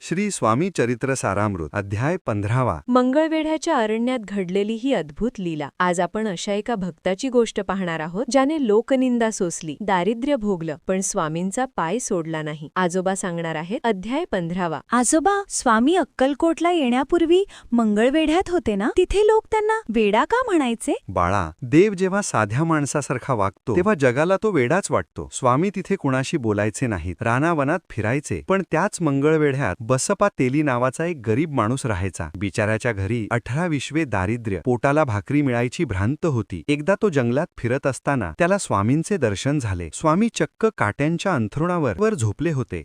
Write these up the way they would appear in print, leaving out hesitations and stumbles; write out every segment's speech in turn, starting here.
श्री स्वामी चरित्र सारामृत अध्याय 15वा. मंगळवेढ्याच्या अरण्यात घडलेली ही अद्भुत लीला. आज आपण अशा एका भक्ताची गोष्ट पाहणार आहोत ज्याने लोकनिंदा सोसली, दारिद्र्य भोगलं, पण स्वामींचा पाय सोडला नाही. आजोबा सांगणार आहेत अध्याय 15वा. आजोबा, स्वामी अक्कलकोटला येण्यापूर्वी मंगळवेढ्यात होते ना? तिथे लोक त्यांना वेडा का म्हणायचे? बाळा, देव जेव्हा साध्या माणसासारखा वागतो तेव्हा जगाला तो वेडाच वाटतो. स्वामी तिथे कुणाशी बोलायचे नाहीत, रानावनात फिरायचे. पण त्याच मंगळवेढ्यात बसप्पा तेली नावाचा एक गरीब माणूस राहायचा. बिचाऱ्याच्या घरी 18 विश्वे दारिद्र्य, पोटाला भाकरी मिळायची भ्रांत होती. एकदा तो जंगलात फिरत असताना त्याला स्वामींचे दर्शन झाले. स्वामी चक्क काट्यांच्या अंथरुणावर झोपले होते.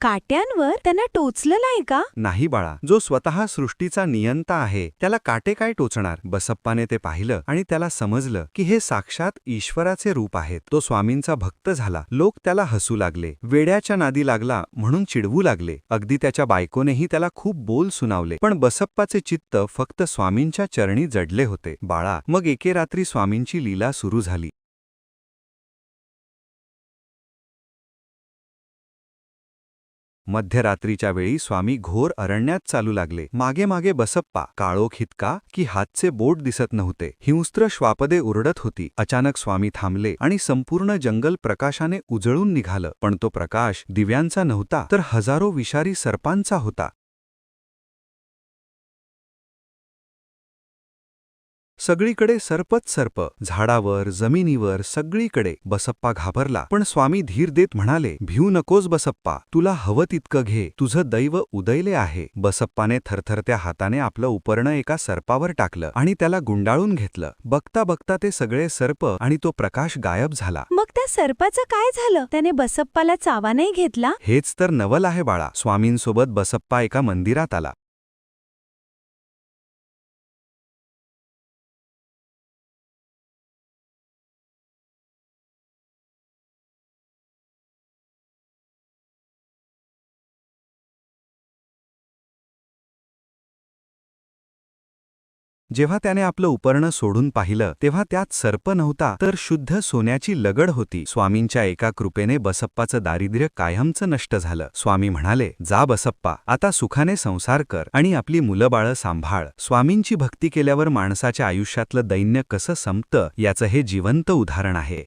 काट्यांवर त्यांना टोचलं नाही का? नाही बाळा, जो स्वतः सृष्टीचा नियंता आहे त्याला काटे काय टोचणार? बसप्पाने ते पाहिलं आणि त्याला समजलं की हे साक्षात ईश्वराचे रूप आहेत. तो स्वामींचा भक्त झाला. लोक त्याला हसू लागले, वेड्याच्या नादी लागला म्हणून चिडवू लागले. अगदी त्याच्या बायकोनेही त्याला खूप बोल सुनावले. पण बसप्पाचे चित्त फक्त स्वामींच्या चरणी जडले होते. बाळा, मग एके रात्री स्वामींची लीला सुरू झाली. मध्यरात्रीच्या वेळी स्वामी घोर अरण्यात चालू लागले. मागे मागे बसप्पा, काळोख इतका की हातचे बोट दिसत नव्हते. हिंस्त्र श्वापदे ओरडत होती. अचानक स्वामी थांबले आणि संपूर्ण जंगल प्रकाशाने उजळून निघालं. पण तो प्रकाश दिव्यांचा नव्हता, तर हजारो विषारी सर्पांचा होता. सगळीकडे सर्पच सर्प, झाडावर, जमिनीवर, सगळीकडे. बसप्पा घाबरला, पण स्वामी धीर देत म्हणाले, भिऊ नकोस बसप्पा, तुला हवं तितकं घे, तुझं दैव उदयले आहे. बसप्पाने थरथरत्या हाताने आपलं उपरणं एका सर्पावर टाकलं आणि त्याला गुंडाळून घेतलं. बघता बघता ते सगळे सर्प आणि तो प्रकाश गायब झाला. मग त्या सर्पाचं काय झालं? त्याने बसप्पाला चावा नाही घेतला? हेच तर नवल आहे बाळा. स्वामींसोबत बसप्पा एका मंदिरात आला. जेव्हा त्याने आपलं उपरणं सोडून पाहिलं तेव्हा त्यात सर्प नव्हता, तर शुद्ध सोन्याची लगड होती. स्वामींच्या एका कृपेने बसप्पाचं दारिद्र्य कायमचं नष्ट झालं. स्वामी म्हणाले, जा बसप्पा, आता सुखाने संसार कर आणि आपली मुलंबाळं सांभाळ. स्वामींची भक्ती केल्यावर माणसाच्या आयुष्यातलं दैन्य कसं संपतं याचं हे जिवंत उदाहरण आहे.